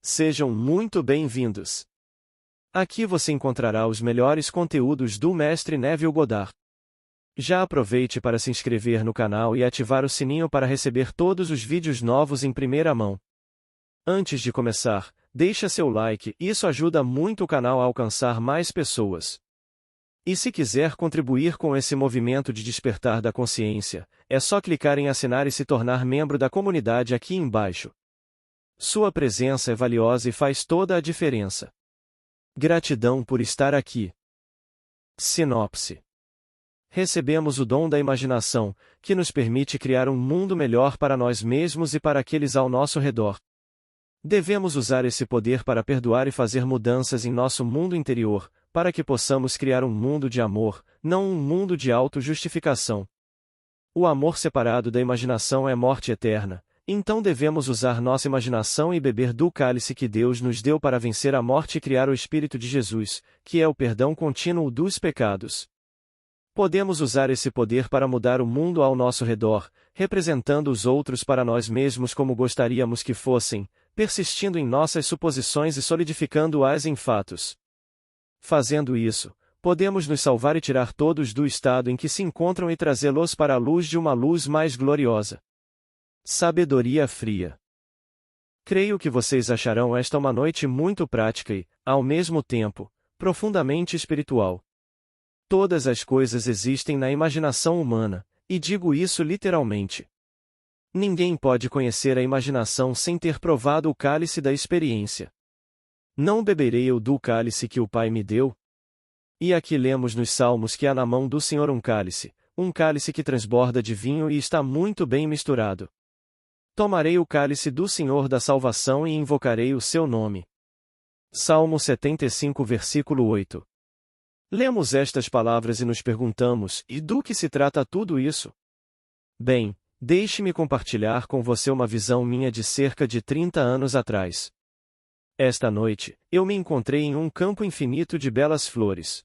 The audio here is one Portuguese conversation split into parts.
Sejam muito bem-vindos. Aqui você encontrará os melhores conteúdos do Mestre Neville Goddard. Já aproveite para se inscrever no canal e ativar o sininho para receber todos os vídeos novos em primeira mão. Antes de começar, deixa seu like, isso ajuda muito o canal a alcançar mais pessoas. E se quiser contribuir com esse movimento de despertar da consciência, é só clicar em assinar e se tornar membro da comunidade aqui embaixo. Sua presença é valiosa e faz toda a diferença. Gratidão por estar aqui. Sinopse. Recebemos o dom da imaginação, que nos permite criar um mundo melhor para nós mesmos e para aqueles ao nosso redor. Devemos usar esse poder para perdoar e fazer mudanças em nosso mundo interior, para que possamos criar um mundo de amor, não um mundo de auto-justificação. O amor separado da imaginação é morte eterna, então devemos usar nossa imaginação e beber do cálice que Deus nos deu para vencer a morte e criar o Espírito de Jesus, que é o perdão contínuo dos pecados. Podemos usar esse poder para mudar o mundo ao nosso redor, representando os outros para nós mesmos como gostaríamos que fossem, persistindo em nossas suposições e solidificando-as em fatos. Fazendo isso, podemos nos salvar e tirar todos do estado em que se encontram e trazê-los para a luz de uma luz mais gloriosa. Sabedoria fria. Creio que vocês acharão esta uma noite muito prática e, ao mesmo tempo, profundamente espiritual. Todas as coisas existem na imaginação humana, e digo isso literalmente. Ninguém pode conhecer a imaginação sem ter provado o cálice da experiência. Não beberei eu do cálice que o Pai me deu? E aqui lemos nos Salmos que há na mão do Senhor um cálice que transborda de vinho e está muito bem misturado. Tomarei o cálice do Senhor da salvação e invocarei o seu nome. Salmo 75 versículo 8. Lemos estas palavras e nos perguntamos, e do que se trata tudo isso? Bem, deixe-me compartilhar com você uma visão minha de cerca de 30 anos atrás. Esta noite, eu me encontrei em um campo infinito de belas flores.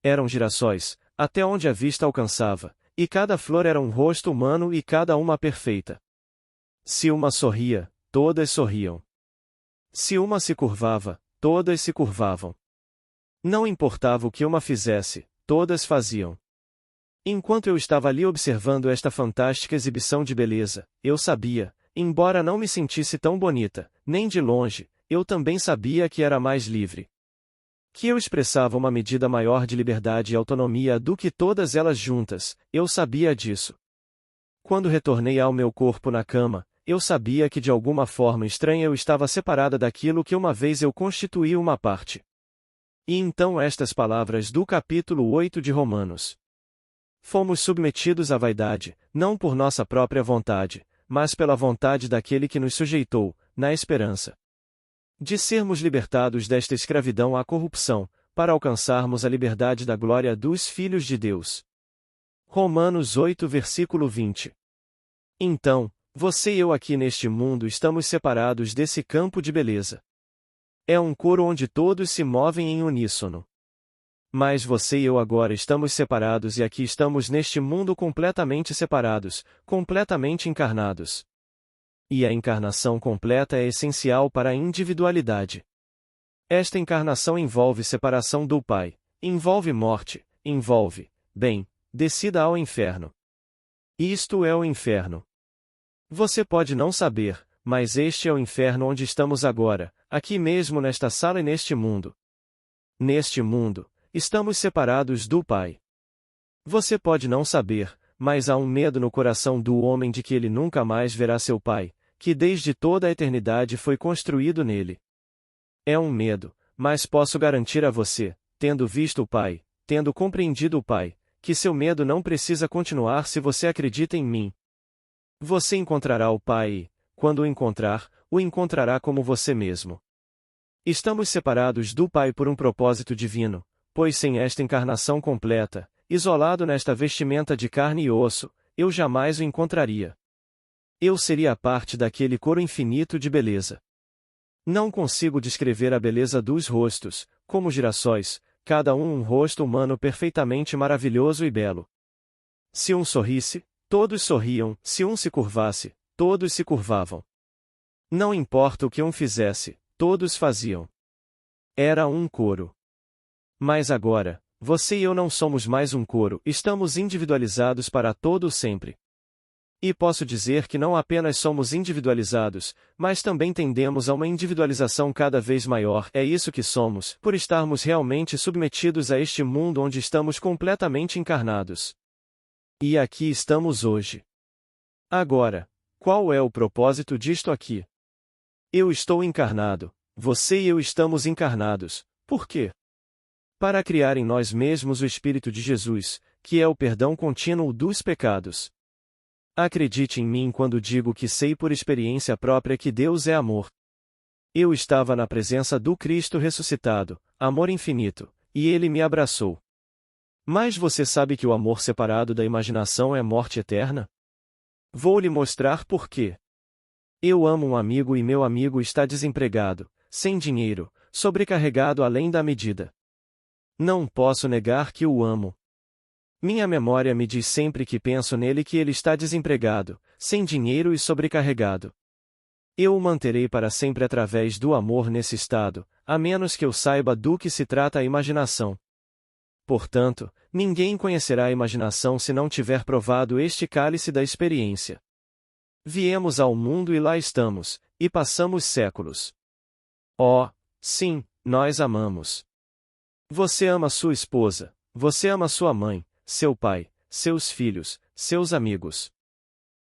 Eram girassóis, até onde a vista alcançava, e cada flor era um rosto humano e cada uma perfeita. Se uma sorria, todas sorriam. Se uma se curvava, todas se curvavam. Não importava o que uma fizesse, todas faziam. Enquanto eu estava ali observando esta fantástica exibição de beleza, eu sabia, embora não me sentisse tão bonita, nem de longe, eu também sabia que era mais livre. Que eu expressava uma medida maior de liberdade e autonomia do que todas elas juntas, eu sabia disso. Quando retornei ao meu corpo na cama, eu sabia que de alguma forma estranha eu estava separada daquilo que uma vez eu constituí uma parte. E então estas palavras do capítulo 8 de Romanos. Fomos submetidos à vaidade, não por nossa própria vontade, mas pela vontade daquele que nos sujeitou, na esperança de sermos libertados desta escravidão à corrupção, para alcançarmos a liberdade da glória dos filhos de Deus. Romanos 8 versículo 20. Então, você e eu aqui neste mundo estamos separados desse campo de beleza. É um coro onde todos se movem em uníssono. Mas você e eu agora estamos separados e aqui estamos neste mundo completamente separados, completamente encarnados. E a encarnação completa é essencial para a individualidade. Esta encarnação envolve separação do Pai, envolve morte, envolve, descida ao inferno. Isto é o inferno. Você pode não saber, mas este é o inferno onde estamos agora, aqui mesmo nesta sala e neste mundo. Neste mundo, estamos separados do Pai. Você pode não saber, mas há um medo no coração do homem de que ele nunca mais verá seu Pai, que desde toda a eternidade foi construído nele. É um medo, mas posso garantir a você, tendo visto o Pai, tendo compreendido o Pai, que seu medo não precisa continuar se você acredita em mim. Você encontrará o Pai e, quando o encontrará como você mesmo. Estamos separados do Pai por um propósito divino, pois sem esta encarnação completa, isolado nesta vestimenta de carne e osso, eu jamais o encontraria. Eu seria a parte daquele coro infinito de beleza. Não consigo descrever a beleza dos rostos, como girassóis, cada um rosto humano perfeitamente maravilhoso e belo. Se um sorrisse, todos sorriam, se um se curvasse, todos se curvavam. Não importa o que um fizesse, Todos faziam. Era um coro. Mas agora, você e eu não somos mais um coro, estamos individualizados para todo o sempre. E posso dizer que não apenas somos individualizados, mas também tendemos a uma individualização cada vez maior. É isso que somos, por estarmos realmente submetidos a este mundo onde estamos completamente encarnados. E aqui estamos hoje. Agora, qual é o propósito disto aqui? Eu estou encarnado, você e eu estamos encarnados. Por quê? Para criar em nós mesmos o Espírito de Jesus, que é o perdão contínuo dos pecados. Acredite em mim quando digo que sei por experiência própria que Deus é amor. Eu estava na presença do Cristo ressuscitado, amor infinito, e Ele me abraçou. Mas você sabe que o amor separado da imaginação é morte eterna? Vou lhe mostrar por quê. Eu amo um amigo e meu amigo está desempregado, sem dinheiro, sobrecarregado além da medida. Não posso negar que o amo. Minha memória me diz sempre que penso nele que ele está desempregado, sem dinheiro e sobrecarregado. Eu o manterei para sempre através do amor nesse estado, a menos que eu saiba do que se trata a imaginação. Portanto, ninguém conhecerá a imaginação se não tiver provado este cálice da experiência. Viemos ao mundo e lá estamos, e passamos séculos. Oh, sim, nós amamos. Você ama sua esposa, você ama sua mãe, seu pai, seus filhos, seus amigos.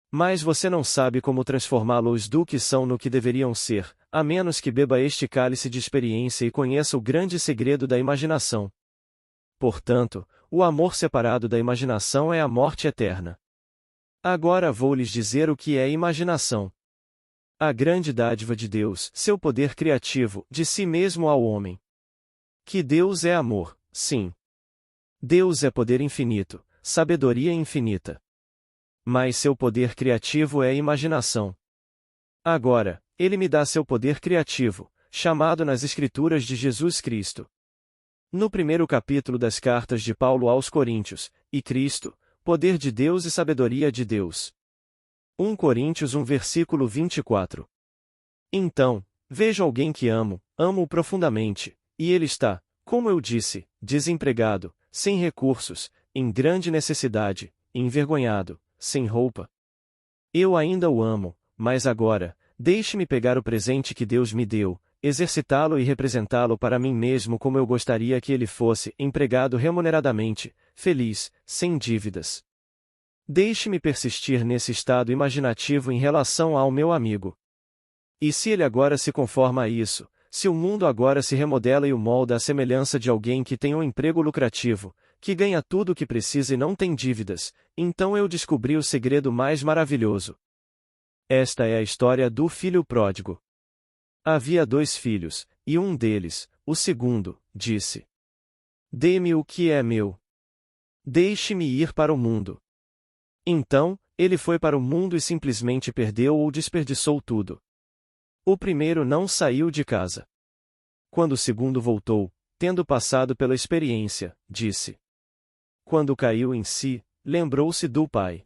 Mas você não sabe como transformá-los do que são no que deveriam ser, a menos que beba este cálice de experiência e conheça o grande segredo da imaginação. Portanto, o amor separado da imaginação é a morte eterna. Agora vou lhes dizer o que é imaginação. A grande dádiva de Deus, seu poder criativo, de si mesmo ao homem. Que Deus é amor, sim. Deus é poder infinito, sabedoria infinita. Mas seu poder criativo é imaginação. Agora, Ele me dá seu poder criativo, chamado nas Escrituras de Jesus Cristo. No primeiro capítulo das cartas de Paulo aos Coríntios, e Cristo, poder de Deus e sabedoria de Deus. 1 Coríntios 1 versículo 24. Então, vejo alguém que amo-o profundamente, e ele está, como eu disse, desempregado, sem recursos, em grande necessidade, envergonhado, sem roupa. Eu ainda o amo, mas agora, deixe-me pegar o presente que Deus me deu, exercitá-lo e representá-lo para mim mesmo como eu gostaria que ele fosse, empregado remuneradamente, feliz, sem dívidas. Deixe-me persistir nesse estado imaginativo em relação ao meu amigo. E se ele agora se conforma a isso, se o mundo agora se remodela e o molda à semelhança de alguém que tem um emprego lucrativo, que ganha tudo o que precisa e não tem dívidas, então eu descobri o segredo mais maravilhoso. Esta é a história do filho pródigo. Havia 2 filhos, e um deles, o segundo, disse: Dê-me o que é meu. Deixe-me ir para o mundo. Então, ele foi para o mundo e simplesmente perdeu ou desperdiçou tudo. O primeiro não saiu de casa. Quando o segundo voltou, tendo passado pela experiência, disse. Quando caiu em si, lembrou-se do pai.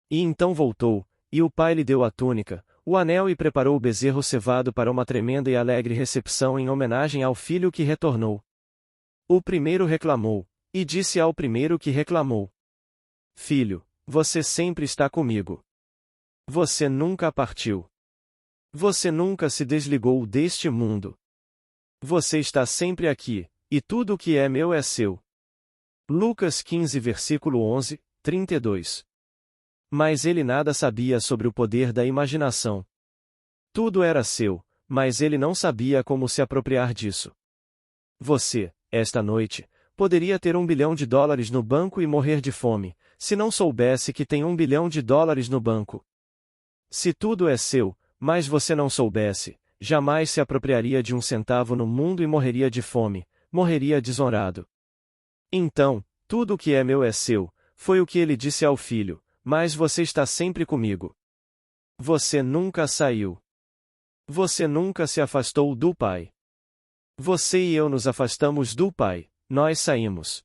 E então voltou, e o pai lhe deu a túnica, o anel e preparou o bezerro cevado para uma tremenda e alegre recepção em homenagem ao filho que retornou. O primeiro reclamou, e disse ao primeiro que reclamou: Filho, você sempre está comigo. Você nunca partiu. Você nunca se desligou deste mundo. Você está sempre aqui, e tudo o que é meu é seu. Lucas 15 versículo 11, 32. Mas ele nada sabia sobre o poder da imaginação. Tudo era seu, mas ele não sabia como se apropriar disso. Você, esta noite, poderia ter $1 bilhão no banco e morrer de fome, se não soubesse que tem $1 bilhão no banco. Se tudo é seu, mas você não soubesse, jamais se apropriaria de 1 centavo no mundo e morreria de fome, morreria desonrado. Então, tudo o que é meu é seu, foi o que ele disse ao filho, mas você está sempre comigo. Você nunca saiu. Você nunca se afastou do Pai. Você e eu nos afastamos do Pai, nós saímos.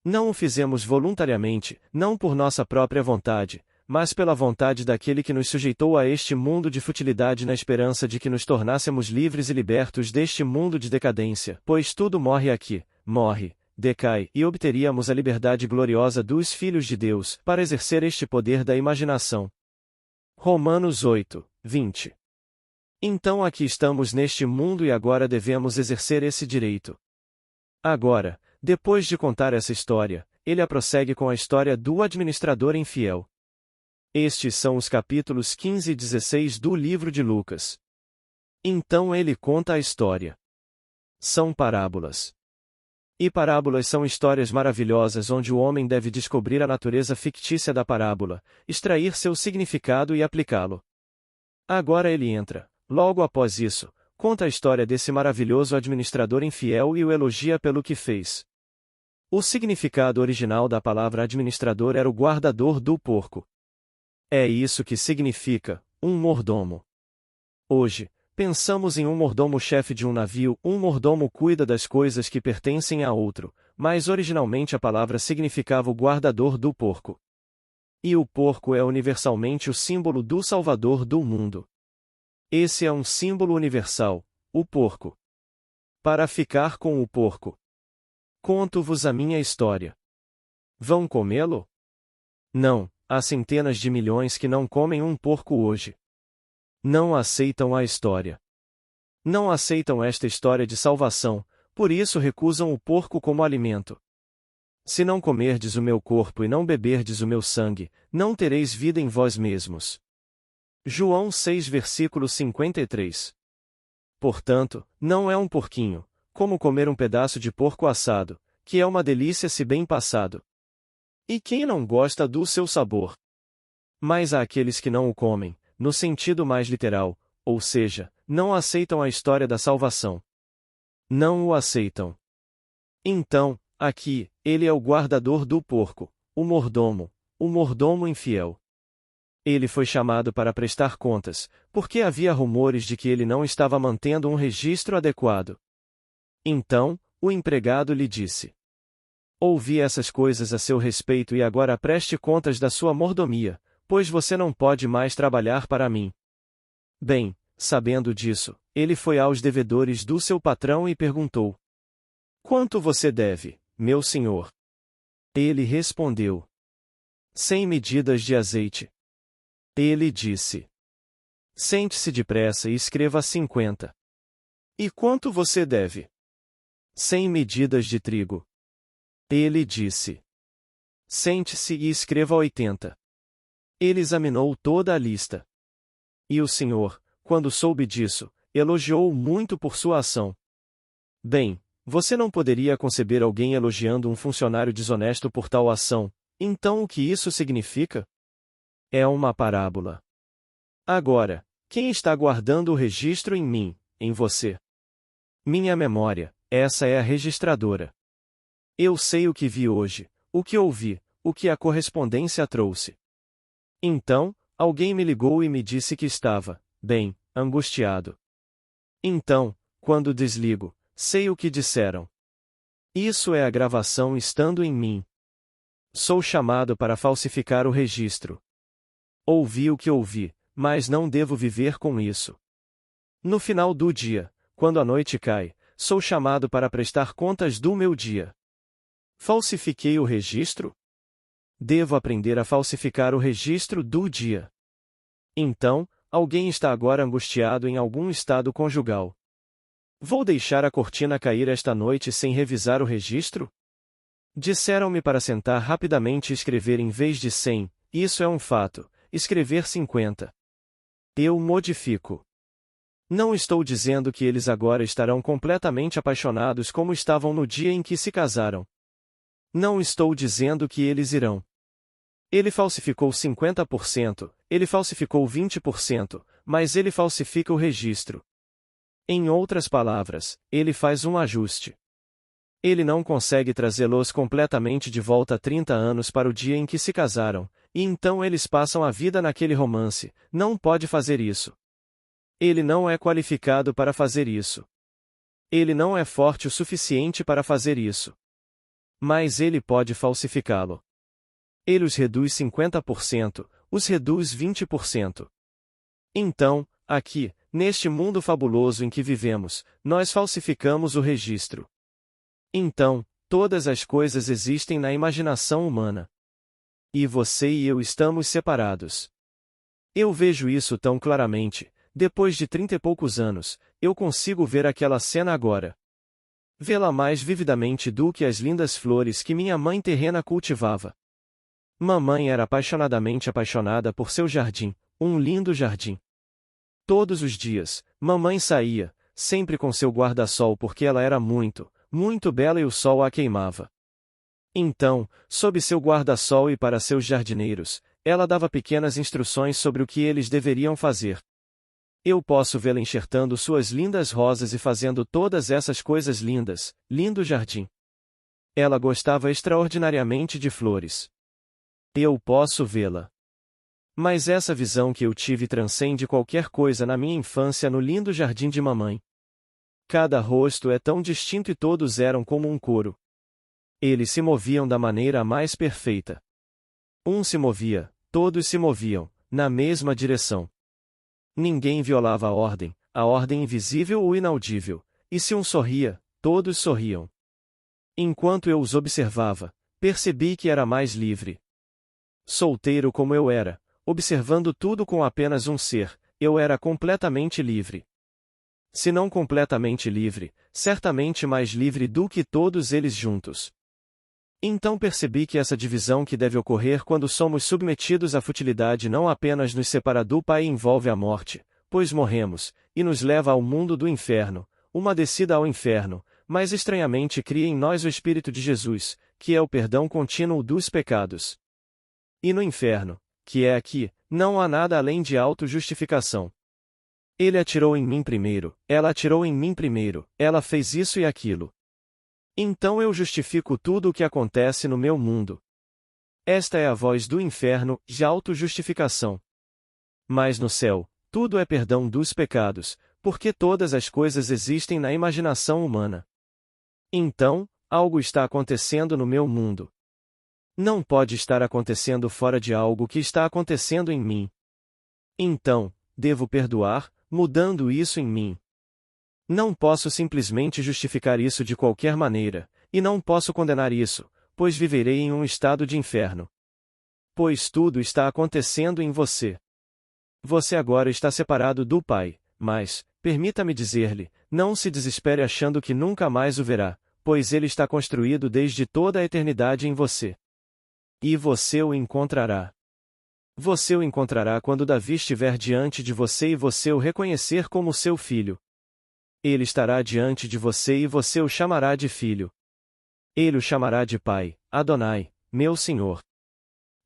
Não o fizemos voluntariamente, não por nossa própria vontade, mas pela vontade daquele que nos sujeitou a este mundo de futilidade na esperança de que nos tornássemos livres e libertos deste mundo de decadência, pois tudo morre aqui, morre, decai, e obteríamos a liberdade gloriosa dos filhos de Deus, para exercer este poder da imaginação. Romanos 8, 20. Então aqui estamos neste mundo e agora devemos exercer esse direito. Agora, depois de contar essa história, ele a prossegue com a história do administrador infiel. Estes são os capítulos 15 e 16 do livro de Lucas. Então ele conta a história. São parábolas. E parábolas são histórias maravilhosas onde o homem deve descobrir a natureza fictícia da parábola, extrair seu significado e aplicá-lo. Agora ele entra, logo após isso, conta a história desse maravilhoso administrador infiel e o elogia pelo que fez. O significado original da palavra administrador era o guardador do porco. É isso que significa, um mordomo. Hoje, pensamos em um mordomo-chefe de um navio, um mordomo cuida das coisas que pertencem a outro, mas originalmente a palavra significava o guardador do porco. E o porco é universalmente o símbolo do Salvador do mundo. Esse é um símbolo universal, o porco. Para ficar com o porco. Conto-vos a minha história. Vão comê-lo? Não, há centenas de milhões que não comem um porco hoje. Não aceitam a história. Não aceitam esta história de salvação, por isso recusam o porco como alimento. Se não comerdes o meu corpo e não beberdes o meu sangue, não tereis vida em vós mesmos. João 6 versículo 53. Portanto, não é um porquinho, como comer um pedaço de porco assado, que é uma delícia se bem passado. E quem não gosta do seu sabor? Mas há aqueles que não o comem, no sentido mais literal, ou seja, não aceitam a história da salvação. Não o aceitam. Então, aqui, ele é o guardador do porco, o mordomo infiel. Ele foi chamado para prestar contas, porque havia rumores de que ele não estava mantendo um registro adequado. Então, o empregado lhe disse: ouvi essas coisas a seu respeito e agora preste contas da sua mordomia, pois você não pode mais trabalhar para mim. Bem, sabendo disso, ele foi aos devedores do seu patrão e perguntou: quanto você deve, meu senhor? Ele respondeu: 100 medidas de azeite. Ele disse: sente-se depressa e escreva 50. E quanto você deve? 100 medidas de trigo. Ele disse: sente-se e escreva 80. Ele examinou toda a lista. E o senhor, quando soube disso, elogiou-o muito por sua ação. Bem, você não poderia conceber alguém elogiando um funcionário desonesto por tal ação, então o que isso significa? É uma parábola. Agora, quem está guardando o registro em mim, em você? Minha memória, essa é a registradora. Eu sei o que vi hoje, o que ouvi, o que a correspondência trouxe. Então, alguém me ligou e me disse que estava, bem, angustiado. Então, quando desligo, sei o que disseram. Isso é a gravação estando em mim. Sou chamado para falsificar o registro. Ouvi o que ouvi, mas não devo viver com isso. No final do dia, quando a noite cai, sou chamado para prestar contas do meu dia. Falsifiquei o registro? Devo aprender a falsificar o registro do dia. Então, alguém está agora angustiado em algum estado conjugal. Vou deixar a cortina cair esta noite sem revisar o registro? Disseram-me para sentar rapidamente e escrever em vez de 100, isso é um fato, escrever 50. Eu modifico. Não estou dizendo que eles agora estarão completamente apaixonados como estavam no dia em que se casaram. Não estou dizendo que eles irão. Ele falsificou 50%, ele falsificou 20%, mas ele falsifica o registro. Em outras palavras, ele faz um ajuste. Ele não consegue trazê-los completamente de volta 30 anos para o dia em que se casaram, e então eles passam a vida naquele romance, não pode fazer isso. Ele não é qualificado para fazer isso. Ele não é forte o suficiente para fazer isso. Mas ele pode falsificá-lo. Ele os reduz 50%, os reduz 20%. Então, aqui, neste mundo fabuloso em que vivemos, nós falsificamos o registro. Então, todas as coisas existem na imaginação humana. E você e eu estamos separados. Eu vejo isso tão claramente, depois de 30 e poucos anos, eu consigo ver aquela cena agora. Vê-la mais vividamente do que as lindas flores que minha mãe terrena cultivava. Mamãe era apaixonadamente apaixonada por seu jardim, um lindo jardim. Todos os dias, mamãe saía, sempre com seu guarda-sol porque ela era muito, muito bela e o sol a queimava. Então, sob seu guarda-sol e para seus jardineiros, ela dava pequenas instruções sobre o que eles deveriam fazer. Eu posso vê-la enxertando suas lindas rosas e fazendo todas essas coisas lindas, lindo jardim. Ela gostava extraordinariamente de flores. Eu posso vê-la. Mas essa visão que eu tive transcende qualquer coisa na minha infância no lindo jardim de mamãe. Cada rosto é tão distinto e todos eram como um coro. Eles se moviam da maneira mais perfeita. Um se movia, todos se moviam, na mesma direção. Ninguém violava a ordem invisível ou inaudível, e se um sorria, todos sorriam. Enquanto eu os observava, percebi que era mais livre. Solteiro como eu era, observando tudo com apenas um ser, eu era completamente livre. Se não completamente livre, certamente mais livre do que todos eles juntos. Então percebi que essa divisão que deve ocorrer quando somos submetidos à futilidade não apenas nos separa do Pai e envolve a morte, pois morremos, e nos leva ao mundo do inferno, uma descida ao inferno, mas estranhamente cria em nós o Espírito de Jesus, que é o perdão contínuo dos pecados. E no inferno, que é aqui, não há nada além de autojustificação. Ele atirou em mim primeiro, ela atirou em mim primeiro, ela fez isso e aquilo. Então eu justifico tudo o que acontece no meu mundo. Esta é a voz do inferno, de autojustificação. Mas no céu, tudo é perdão dos pecados, porque todas as coisas existem na imaginação humana. Então, algo está acontecendo no meu mundo. Não pode estar acontecendo fora de algo que está acontecendo em mim. Então, devo perdoar, mudando isso em mim. Não posso simplesmente justificar isso de qualquer maneira, e não posso condenar isso, pois viverei em um estado de inferno. Pois tudo está acontecendo em você. Você agora está separado do Pai, mas, permita-me dizer-lhe, não se desespere achando que nunca mais o verá, pois ele está construído desde toda a eternidade em você. E você o encontrará. Você o encontrará quando Davi estiver diante de você e você o reconhecer como seu filho. Ele estará diante de você e você o chamará de filho. Ele o chamará de Pai, Adonai, meu Senhor.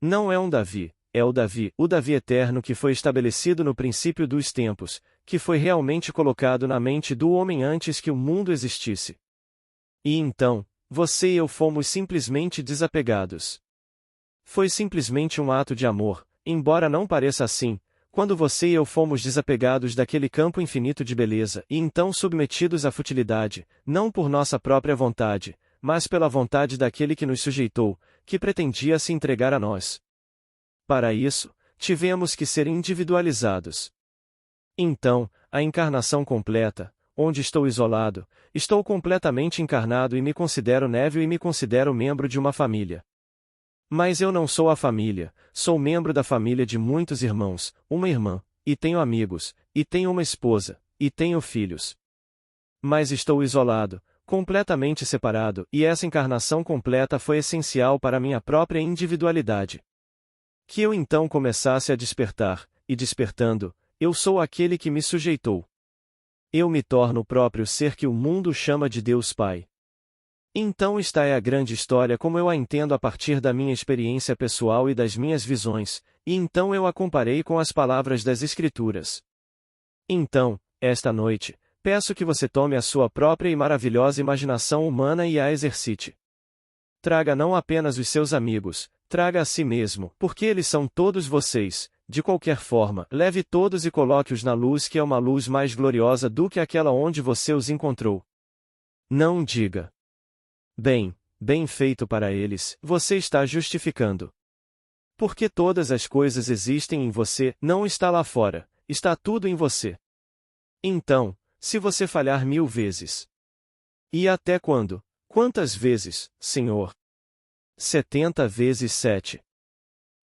Não é um Davi, é o Davi eterno que foi estabelecido no princípio dos tempos, que foi realmente colocado na mente do homem antes que o mundo existisse. E então, você e eu fomos simplesmente desapegados. Foi simplesmente um ato de amor, embora não pareça assim, quando você e eu fomos desapegados daquele campo infinito de beleza e então submetidos à futilidade, não por nossa própria vontade, mas pela vontade daquele que nos sujeitou, que pretendia se entregar a nós. Para isso, tivemos que ser individualizados. Então, a encarnação completa, onde estou isolado, estou completamente encarnado e me considero Neville e me considero membro de uma família. Mas eu não sou a família, sou membro da família de muitos irmãos, uma irmã, e tenho amigos, e tenho uma esposa, e tenho filhos. Mas estou isolado, completamente separado, e essa encarnação completa foi essencial para minha própria individualidade. Que eu então começasse a despertar, e despertando, eu sou aquele que me sujeitou. Eu me torno o próprio ser que o mundo chama de Deus Pai. Então esta é a grande história como eu a entendo a partir da minha experiência pessoal e das minhas visões, e então eu a comparei com as palavras das Escrituras. Então, esta noite, peço que você tome a sua própria e maravilhosa imaginação humana e a exercite. Traga não apenas os seus amigos, traga a si mesmo, porque eles são todos vocês. De qualquer forma, leve todos e coloque-os na luz que é uma luz mais gloriosa do que aquela onde você os encontrou. Não diga. Bem feito para eles, você está justificando. Porque todas as coisas existem em você, não está lá fora, está tudo em você. Então, se você falhar 1000 vezes. E até quando? Quantas vezes, Senhor? 70 vezes 7.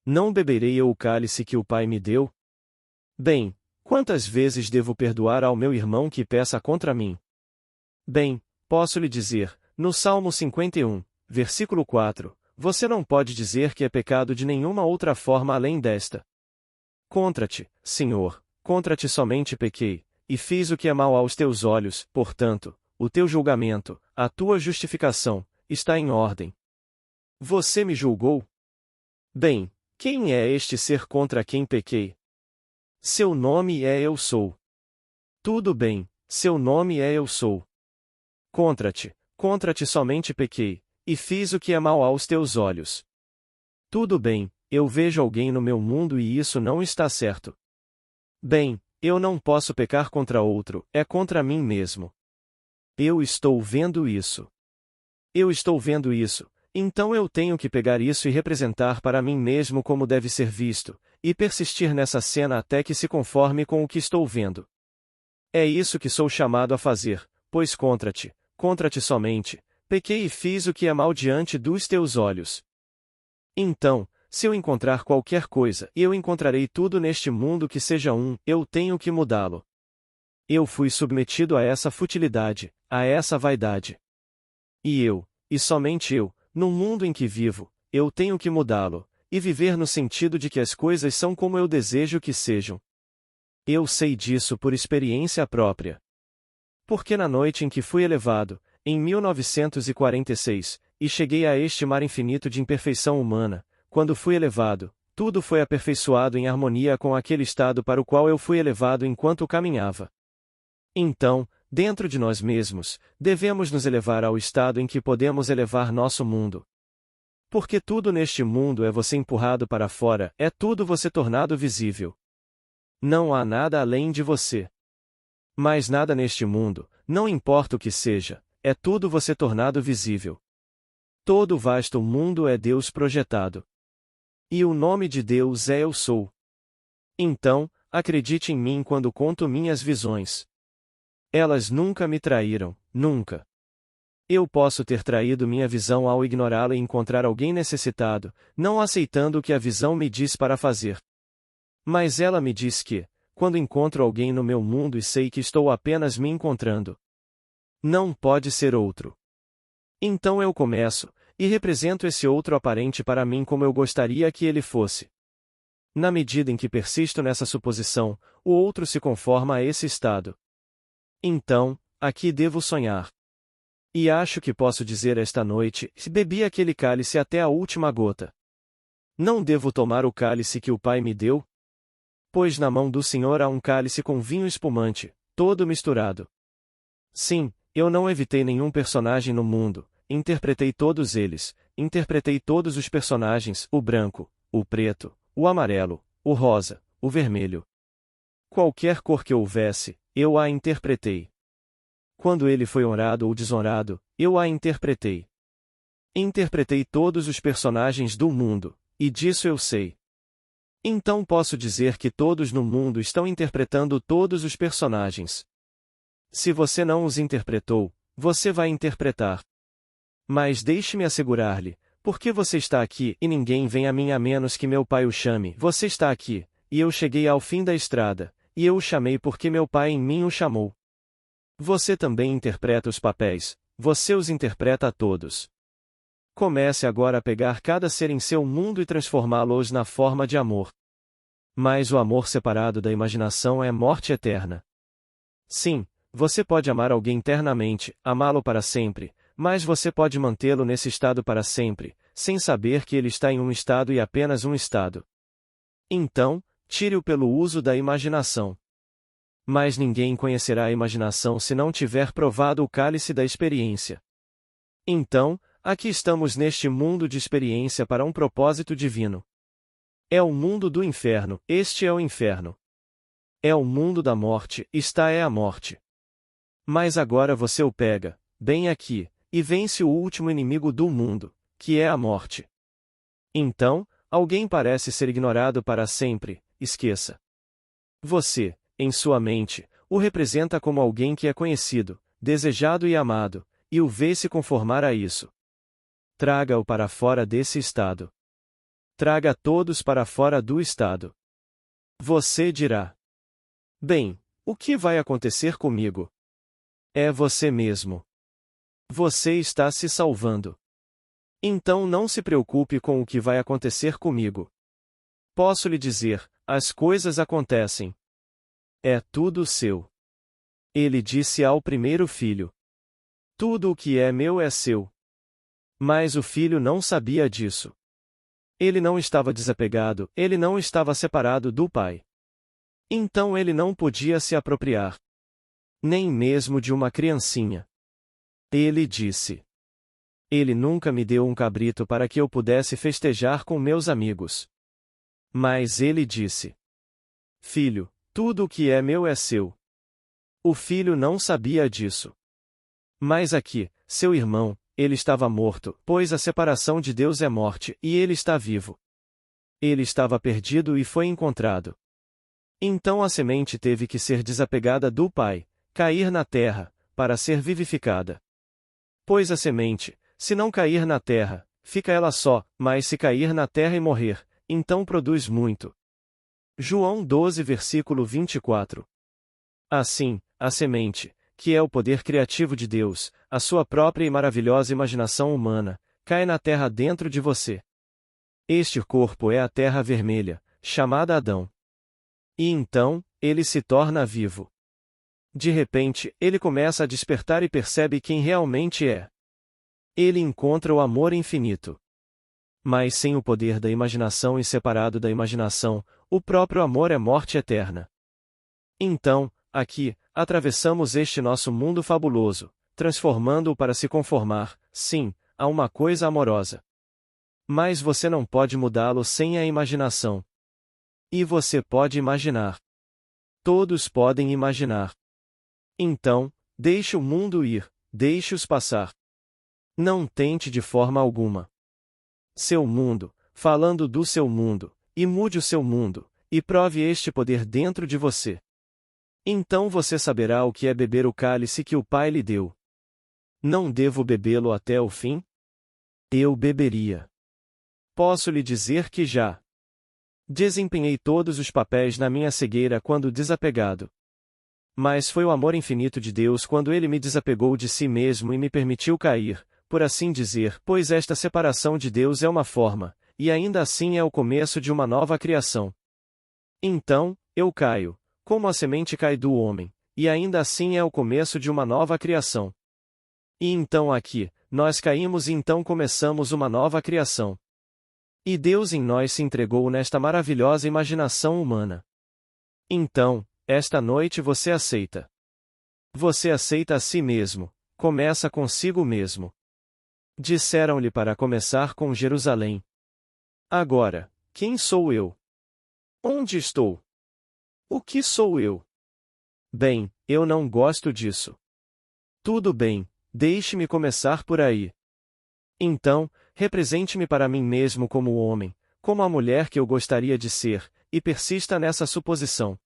Não beberei eu o cálice que o Pai me deu? Bem, quantas vezes devo perdoar ao meu irmão que peça contra mim? Bem, posso lhe dizer, no Salmo 51, versículo 4, você não pode dizer que é pecado de nenhuma outra forma além desta. Contra-te, Senhor, contra-te somente pequei, e fiz o que é mal aos teus olhos, portanto, o teu julgamento, a tua justificação, está em ordem. Você me julgou? Bem, quem é este ser contra quem pequei? Seu nome é Eu Sou. Tudo bem, seu nome é Eu Sou. Contra-te somente pequei, e fiz o que é mal aos teus olhos. Tudo bem, eu vejo alguém no meu mundo e isso não está certo. Bem, eu não posso pecar contra outro, é contra mim mesmo. Eu estou vendo isso. Eu estou vendo isso, então eu tenho que pegar isso e representar para mim mesmo como deve ser visto, e persistir nessa cena até que se conforme com o que estou vendo. É isso que sou chamado a fazer, pois contra-te somente, pequei e fiz o que é mal diante dos teus olhos. Então, se eu encontrar qualquer coisa, eu encontrarei tudo neste mundo que seja eu tenho que mudá-lo. Eu fui submetido a essa futilidade, a essa vaidade. E somente eu, no mundo em que vivo, eu tenho que mudá-lo, e viver no sentido de que as coisas são como eu desejo que sejam. Eu sei disso por experiência própria. Porque na noite em que fui elevado, em 1946, e cheguei a este mar infinito de imperfeição humana, quando fui elevado, tudo foi aperfeiçoado em harmonia com aquele estado para o qual eu fui elevado enquanto caminhava. Então, dentro de nós mesmos, devemos nos elevar ao estado em que podemos elevar nosso mundo. Porque tudo neste mundo é você empurrado para fora, é tudo você tornado visível. Não há nada além de você. Mas nada neste mundo, não importa o que seja, é tudo você tornado visível. Todo o vasto mundo é Deus projetado. E o nome de Deus é Eu Sou. Então, acredite em mim quando conto minhas visões. Elas nunca me traíram, nunca. Eu posso ter traído minha visão ao ignorá-la e encontrar alguém necessitado, não aceitando o que a visão me diz para fazer. Mas ela me diz que, quando encontro alguém no meu mundo e sei que estou apenas me encontrando, não pode ser outro. Então eu começo, e represento esse outro aparente para mim como eu gostaria que ele fosse. Na medida em que persisto nessa suposição, o outro se conforma a esse estado. Então, aqui devo sonhar. E acho que posso dizer esta noite, bebi aquele cálice até a última gota. Não devo tomar o cálice que o Pai me deu? Pois na mão do Senhor há um cálice com vinho espumante, todo misturado. Sim, eu não evitei nenhum personagem no mundo, interpretei todos eles, interpretei todos os personagens, o branco, o preto, o amarelo, o rosa, o vermelho. Qualquer cor que houvesse, eu a interpretei. Quando ele foi honrado ou desonrado, eu a interpretei. Interpretei todos os personagens do mundo, e disso eu sei. Então posso dizer que todos no mundo estão interpretando todos os personagens. Se você não os interpretou, você vai interpretar. Mas deixe-me assegurar-lhe, porque você está aqui e ninguém vem a mim a menos que meu Pai o chame. Você está aqui, e eu cheguei ao fim da estrada, e eu o chamei porque meu Pai em mim o chamou. Você também interpreta os papéis, você os interpreta a todos. Comece agora a pegar cada ser em seu mundo e transformá-los na forma de amor. Mas o amor separado da imaginação é morte eterna. Sim, você pode amar alguém eternamente, amá-lo para sempre, mas você pode mantê-lo nesse estado para sempre, sem saber que ele está em um estado e apenas um estado. Então, tire-o pelo uso da imaginação. Mas ninguém conhecerá a imaginação se não tiver provado o cálice da experiência. Então, aqui estamos neste mundo de experiência para um propósito divino. É o mundo do inferno, este é o inferno. É o mundo da morte, esta é a morte. Mas agora você o pega, bem aqui, e vence o último inimigo do mundo, que é a morte. Então, alguém parece ser ignorado para sempre, esqueça. Você, em sua mente, o representa como alguém que é conhecido, desejado e amado, e o vê se conformar a isso. Traga-o para fora desse estado. Traga todos para fora do estado. Você dirá: bem, o que vai acontecer comigo? É você mesmo. Você está se salvando. Então não se preocupe com o que vai acontecer comigo. Posso lhe dizer, as coisas acontecem. É tudo seu. Ele disse ao primeiro filho: tudo o que é meu é seu. Mas o filho não sabia disso. Ele não estava desapegado, ele não estava separado do pai. Então ele não podia se apropriar. Nem mesmo de uma criancinha. Ele disse: ele nunca me deu um cabrito para que eu pudesse festejar com meus amigos. Mas ele disse: filho, tudo o que é meu é seu. O filho não sabia disso. Mas aqui, seu irmão, ele estava morto, pois a separação de Deus é morte, e ele está vivo. Ele estava perdido e foi encontrado. Então a semente teve que ser desapegada do pai, cair na terra, para ser vivificada. Pois a semente, se não cair na terra, fica ela só, mas se cair na terra e morrer, então produz muito. João 12 versículo 24. Assim, a semente, que é o poder criativo de Deus, a sua própria e maravilhosa imaginação humana, cai na terra dentro de você. Este corpo é a terra vermelha, chamada Adão. E então, ele se torna vivo. De repente, ele começa a despertar e percebe quem realmente é. Ele encontra o amor infinito. Mas sem o poder da imaginação e separado da imaginação, o próprio amor é morte eterna. Então, aqui, atravessamos este nosso mundo fabuloso, transformando-o para se conformar, sim, a uma coisa amorosa. Mas você não pode mudá-lo sem a imaginação. E você pode imaginar. Todos podem imaginar. Então, deixe o mundo ir, deixe-os passar. Não tente de forma alguma. Seu mundo, falando do seu mundo, e mude o seu mundo, e prove este poder dentro de você. Então você saberá o que é beber o cálice que o Pai lhe deu. Não devo bebê-lo até o fim? Eu beberia. Posso lhe dizer que já desempenhei todos os papéis na minha cegueira quando desapegado. Mas foi o amor infinito de Deus quando ele me desapegou de si mesmo e me permitiu cair, por assim dizer, pois esta separação de Deus é uma forma, e ainda assim é o começo de uma nova criação. Então, eu caio, como a semente cai do homem, e ainda assim é o começo de uma nova criação. E então aqui, nós caímos e então começamos uma nova criação. E Deus em nós se entregou nesta maravilhosa imaginação humana. Então, esta noite você aceita. Você aceita a si mesmo, começa consigo mesmo. Disseram-lhe para começar com Jerusalém. Agora, quem sou eu? Onde estou? O que sou eu? Bem, eu não gosto disso. Tudo bem, deixe-me começar por aí. Então, represente-me para mim mesmo como o homem, como a mulher que eu gostaria de ser, e persista nessa suposição.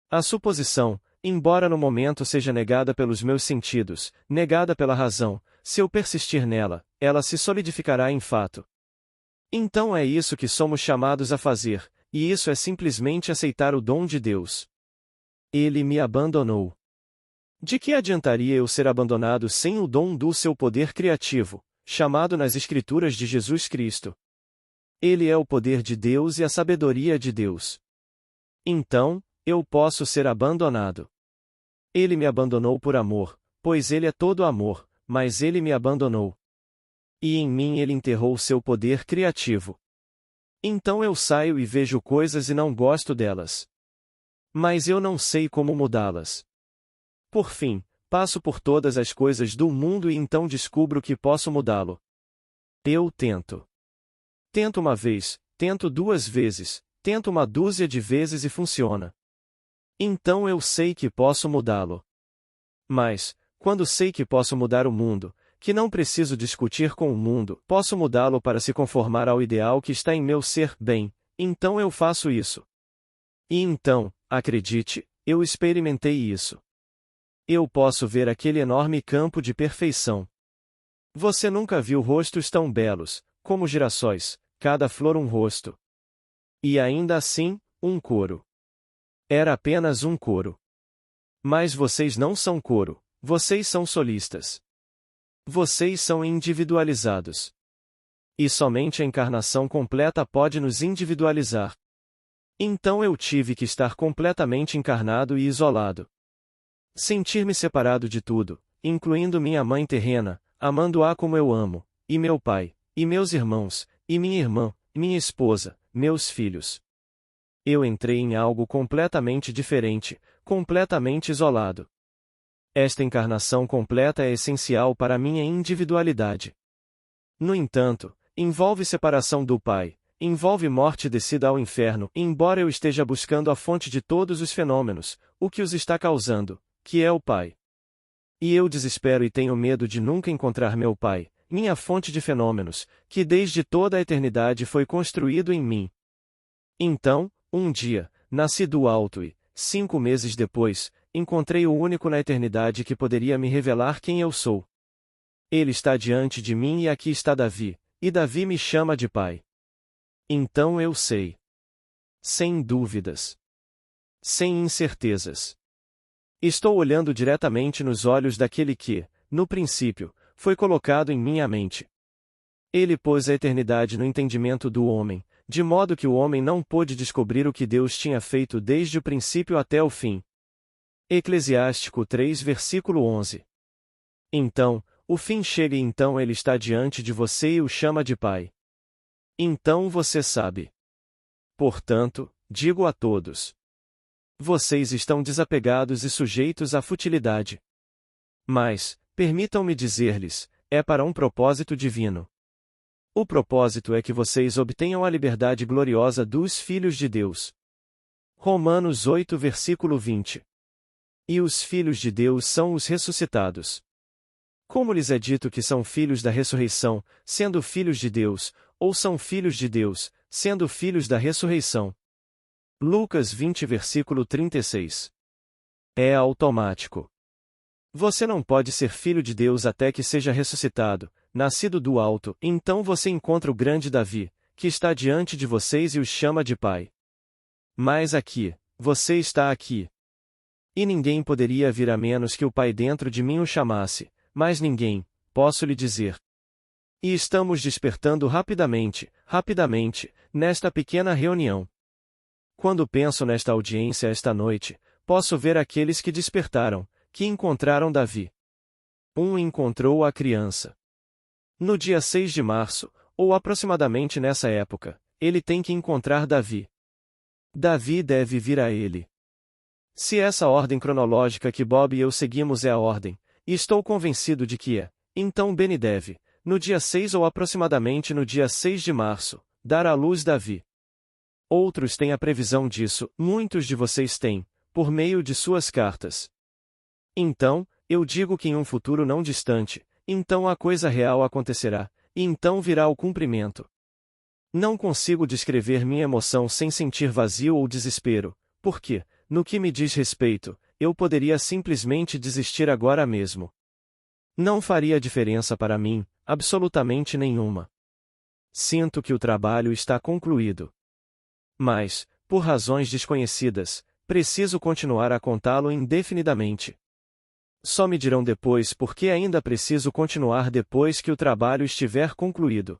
A suposição, embora no momento seja negada pelos meus sentidos, negada pela razão, se eu persistir nela, ela se solidificará em fato. Então é isso que somos chamados a fazer, e isso é simplesmente aceitar o dom de Deus. Ele me abandonou. De que adiantaria eu ser abandonado sem o dom do seu poder criativo, chamado nas Escrituras de Jesus Cristo? Ele é o poder de Deus e a sabedoria de Deus. Então, eu posso ser abandonado. Ele me abandonou por amor, pois ele é todo amor, mas ele me abandonou. E em mim ele enterrou seu poder criativo. Então eu saio e vejo coisas e não gosto delas. Mas eu não sei como mudá-las. Por fim, passo por todas as coisas do mundo e então descubro que posso mudá-lo. Eu tento. Tento uma vez, tento duas vezes, tento uma dúzia de vezes e funciona. Então eu sei que posso mudá-lo. Mas, quando sei que posso mudar o mundo, que não preciso discutir com o mundo, posso mudá-lo para se conformar ao ideal que está em meu ser, bem, então eu faço isso. E então, acredite, eu experimentei isso. Eu posso ver aquele enorme campo de perfeição. Você nunca viu rostos tão belos, como girassóis, cada flor um rosto. E ainda assim, um coro. Era apenas um coro. Mas vocês não são coro, vocês são solistas. Vocês são individualizados. E somente a encarnação completa pode nos individualizar. Então eu tive que estar completamente encarnado e isolado. Sentir-me separado de tudo, incluindo minha mãe terrena, amando-a como eu amo, e meu pai, e meus irmãos, e minha irmã, minha esposa, meus filhos. Eu entrei em algo completamente diferente, completamente isolado. Esta encarnação completa é essencial para minha individualidade. No entanto, envolve separação do Pai, envolve morte e descida ao inferno, embora eu esteja buscando a fonte de todos os fenômenos, o que os está causando, que é o Pai. E eu desespero e tenho medo de nunca encontrar meu Pai, minha fonte de fenômenos, que desde toda a eternidade foi construído em mim. Então, um dia, nasci do alto e, 5 meses depois, encontrei o único na eternidade que poderia me revelar quem eu sou. Ele está diante de mim e aqui está Davi, e Davi me chama de pai. Então eu sei. Sem dúvidas. Sem incertezas. Estou olhando diretamente nos olhos daquele que, no princípio, foi colocado em minha mente. Ele pôs a eternidade no entendimento do homem, de modo que o homem não pôde descobrir o que Deus tinha feito desde o princípio até o fim. Eclesiástico 3 versículo 11. Então, o fim chega e então ele está diante de você e o chama de pai. Então você sabe. Portanto, digo a todos. Vocês estão desapegados e sujeitos à futilidade. Mas, permitam-me dizer-lhes, é para um propósito divino. O propósito é que vocês obtenham a liberdade gloriosa dos filhos de Deus. Romanos 8 versículo 20. E os filhos de Deus são os ressuscitados. Como lhes é dito que são filhos da ressurreição, sendo filhos de Deus, ou são filhos de Deus, sendo filhos da ressurreição? Lucas 20 versículo 36. É automático. Você não pode ser filho de Deus até que seja ressuscitado, nascido do alto, então você encontra o grande Davi, que está diante de vocês e os chama de pai. Mas aqui, você está aqui. E ninguém poderia vir a menos que o Pai dentro de mim o chamasse, mas ninguém, posso lhe dizer. E estamos despertando rapidamente, nesta pequena reunião. Quando penso nesta audiência esta noite, posso ver aqueles que despertaram, que encontraram Davi. Um encontrou a criança. No dia 6 de março, ou aproximadamente nessa época, ele tem que encontrar Davi. Davi deve vir a ele. Se essa ordem cronológica que Bob e eu seguimos é a ordem, e estou convencido de que é, então Benny deve, no dia 6 ou aproximadamente no dia 6 de março, dar à luz Davi. Outros têm a previsão disso, muitos de vocês têm, por meio de suas cartas. Então, eu digo que em um futuro não distante, então a coisa real acontecerá, e então virá o cumprimento. Não consigo descrever minha emoção sem sentir vazio ou desespero, porque, no que me diz respeito, eu poderia simplesmente desistir agora mesmo. Não faria diferença para mim, absolutamente nenhuma. Sinto que o trabalho está concluído. Mas, por razões desconhecidas, preciso continuar a contá-lo indefinidamente. Só me dirão depois porque ainda preciso continuar depois que o trabalho estiver concluído.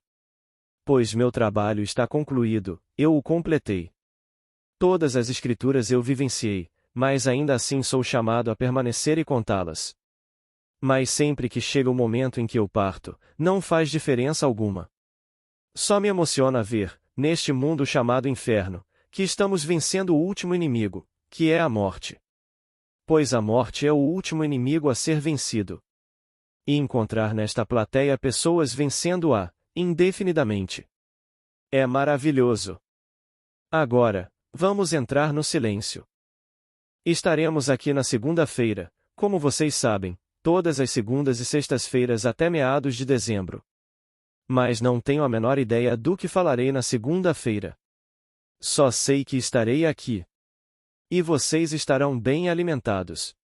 Pois meu trabalho está concluído, eu o completei. Todas as escrituras eu vivenciei, mas ainda assim sou chamado a permanecer e contá-las. Mas sempre que chega o momento em que eu parto, não faz diferença alguma. Só me emociona ver, neste mundo chamado inferno, que estamos vencendo o último inimigo, que é a morte. Pois a morte é o último inimigo a ser vencido. E encontrar nesta plateia pessoas vencendo-a, indefinidamente. É maravilhoso. Agora, vamos entrar no silêncio. Estaremos aqui na segunda-feira, como vocês sabem, todas as segundas e sextas-feiras até meados de dezembro. Mas não tenho a menor ideia do que falarei na segunda-feira. Só sei que estarei aqui. E vocês estarão bem alimentados.